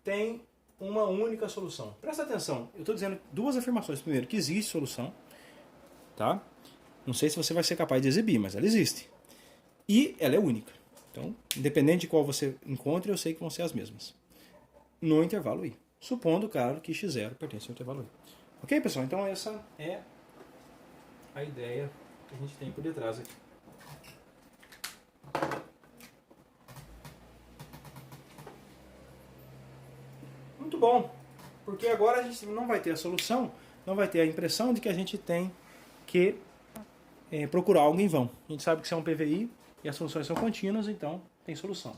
tem uma única solução. Presta atenção, eu estou dizendo duas afirmações. Primeiro, que existe solução, tá? Não sei se você vai ser capaz de exibir, mas ela existe. E ela é única. Então, independente de qual você encontre, eu sei que vão ser as mesmas. No intervalo I. Supondo, claro, que x0 pertence ao intervalo I. Ok, pessoal? Então essa é a ideia que a gente tem por detrás aqui. Muito bom. Porque agora a gente não vai ter a solução, não vai ter a impressão de que a gente tem que procurar algo em vão. A gente sabe que isso é um PVI, e as funções são contínuas, então tem solução.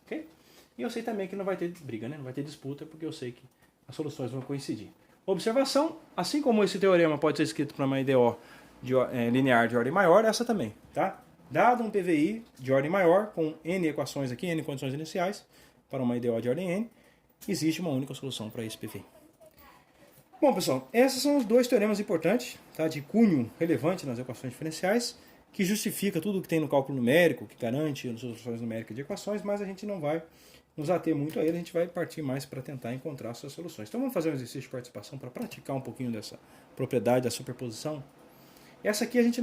Ok? E eu sei também que não vai ter briga, né? Não vai ter disputa, porque eu sei que as soluções vão coincidir. Observação, assim como esse teorema pode ser escrito para uma IDO linear de ordem maior, essa também. Tá? Dado um PVI de ordem maior, com N equações aqui, N condições iniciais, para uma IDO de ordem N, existe uma única solução para esse PVI. Bom, pessoal, esses são os dois teoremas importantes, tá? De cunho relevante nas equações diferenciais, que justifica tudo o que tem no cálculo numérico, que garante as soluções numéricas de equações, mas a gente não vai nos ater muito a ele, a gente vai partir mais para tentar encontrar suas soluções. Então vamos fazer um exercício de participação para praticar um pouquinho dessa propriedade da superposição. Essa aqui a gente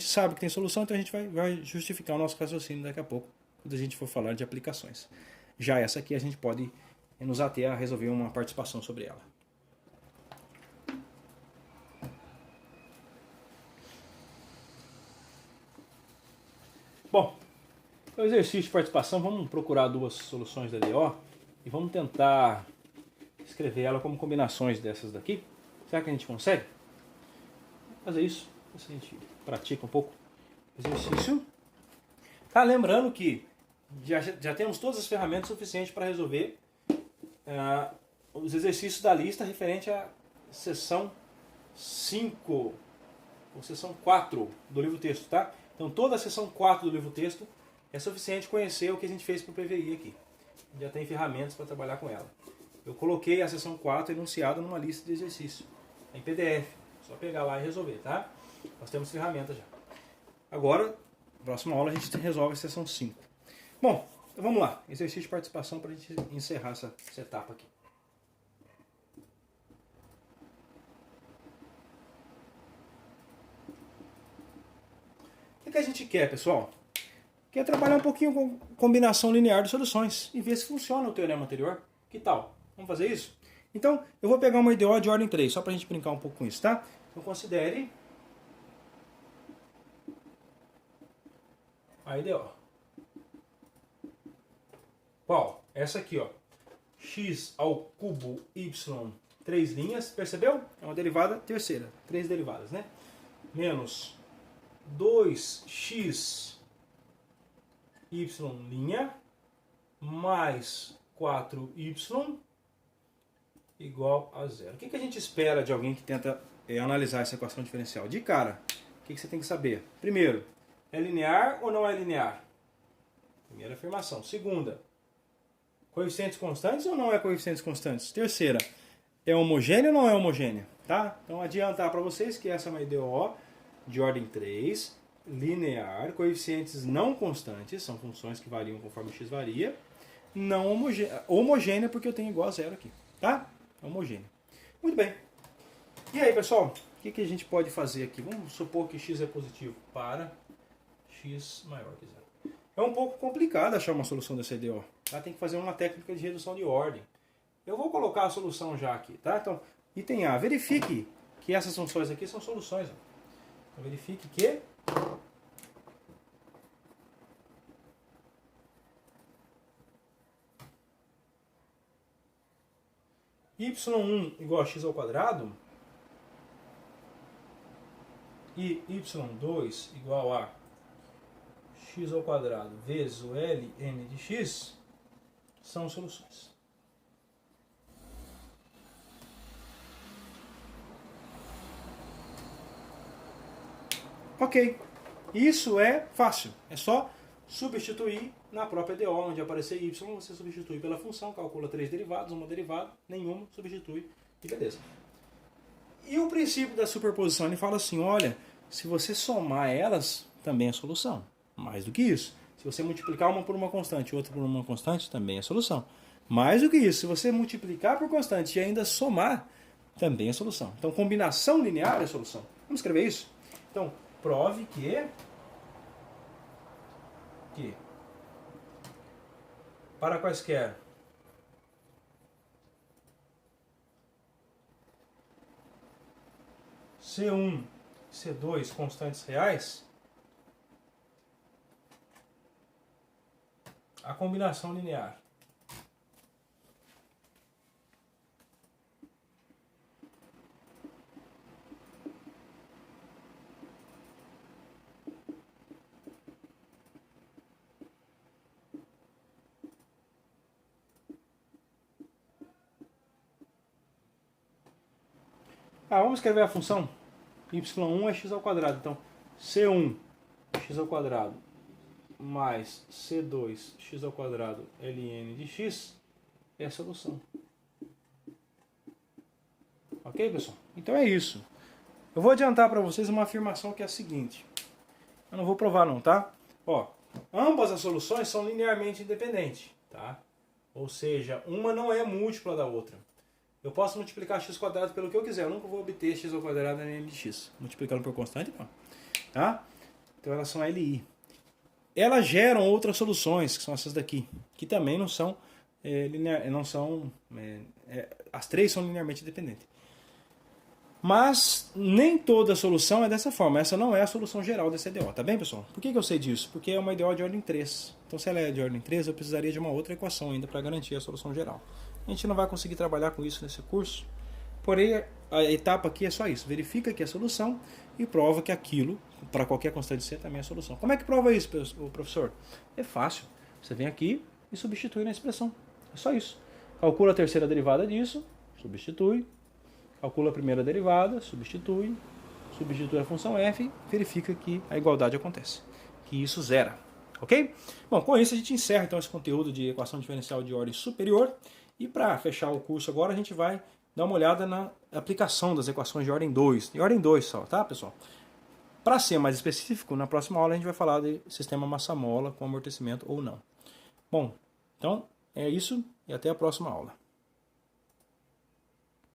sabe que tem solução, então a gente vai justificar o nosso raciocínio daqui a pouco, quando a gente for falar de aplicações. Já essa aqui a gente pode nos ater a resolver uma participação sobre ela. Bom, o exercício de participação, vamos procurar duas soluções da DO e vamos tentar escrever ela como combinações dessas daqui. Será que a gente consegue? Vamos fazer isso, a gente pratica um pouco o exercício. Tá, lembrando que já temos todas as ferramentas suficientes para resolver os exercícios da lista referente à seção 5 ou seção 4 do livro-texto, tá? Então toda a seção 4 do livro-texto é suficiente conhecer o que a gente fez para o PVI aqui. Já tem ferramentas para trabalhar com ela. Eu coloquei a seção 4 enunciada numa lista de exercício, em PDF. Só pegar lá e resolver, tá? Nós temos ferramentas já. Agora, na próxima aula, a gente resolve a seção 5. Bom, então vamos lá. Exercício de participação para a gente encerrar essa etapa aqui. O que a gente quer, pessoal? Quer trabalhar um pouquinho com combinação linear de soluções e ver se funciona o teorema anterior. Que tal? Vamos fazer isso? Então, eu vou pegar uma IDO de ordem 3, só para a gente brincar um pouco com isso, tá? Então, considere a IDO. Qual? Essa aqui, ó. X ao cubo y, 3 linhas, percebeu? É uma derivada terceira, 3 derivadas, né? Menos 2x y' mais 4y igual a zero. O que a gente espera de alguém que tenta analisar essa equação diferencial? De cara, o que você tem que saber? Primeiro, é linear ou não é linear? Primeira afirmação. Segunda, coeficientes constantes ou não é coeficientes constantes? Terceira, é homogênea ou não é homogênea? Tá? Então adiantar para vocês que essa é uma EDO de ordem 3, linear, coeficientes não constantes, são funções que variam conforme x varia, não homogênea porque eu tenho igual a zero aqui, tá? Homogênea. Muito bem. E aí, pessoal, o que a gente pode fazer aqui? Vamos supor que x é positivo para x maior que zero. É um pouco complicado achar uma solução dessa EDO. Tá? Tem que fazer uma técnica de redução de ordem. Eu vou colocar a solução já aqui, tá? Então, item A, verifique que essas funções aqui são soluções. Ó. Então, verifique que y1 igual a x ao quadrado e y2 igual a x ao quadrado vezes o ln de x são soluções. Ok, isso é fácil, é só substituir na própria DO, onde aparecer y, você substitui pela função, calcula 3 derivados, uma derivada, nenhuma, substitui e beleza. E o princípio da superposição, ele fala assim, olha, se você somar elas, também é solução. Mais do que isso, se você multiplicar uma por uma constante e outra por uma constante, também é solução. Mais do que isso, se você multiplicar por constante e ainda somar, também é solução. Então, combinação linear é solução. Vamos escrever isso? Então, prove que para quaisquer C1 e C2 constantes reais, a combinação linear vamos escrever a função y1 é x ao quadrado. Então, C1 x ao quadrado mais C2 x ao quadrado ln de x é a solução. Ok, pessoal? Então é isso. Eu vou adiantar para vocês uma afirmação que é a seguinte. Eu não vou provar não, tá? Ó, ambas as soluções são linearmente independentes, tá? Ou seja, uma não é múltipla da outra. Eu posso multiplicar x quadrado pelo que eu quiser. Eu nunca vou obter x ao quadrado ln de x. Multiplicando por constante, não. Tá? Então elas são LI. Elas geram outras soluções, que são essas daqui. Que também não são as três são linearmente independentes. Mas nem toda solução é dessa forma. Essa não é a solução geral dessa EDO. Tá bem, pessoal? Por que eu sei disso? Porque é uma EDO de ordem 3. Então se ela é de ordem 3, eu precisaria de uma outra equação ainda para garantir a solução geral. A gente não vai conseguir trabalhar com isso nesse curso, porém a etapa aqui é só isso. Verifica que é a solução e prova que aquilo, para qualquer constante C, também é a solução. Como é que prova isso, professor? É fácil. Você vem aqui e substitui na expressão. É só isso. Calcula a terceira derivada disso, substitui. Calcula a primeira derivada, substitui a função f, verifica que a igualdade acontece. Que isso zera. Ok? Bom, com isso a gente encerra então esse conteúdo de equação diferencial de ordem superior. E para fechar o curso agora, a gente vai dar uma olhada na aplicação das equações de ordem 2. De ordem 2 só, tá, pessoal? Para ser mais específico, na próxima aula a gente vai falar de sistema massa-mola com amortecimento ou não. Bom, então é isso e até a próxima aula.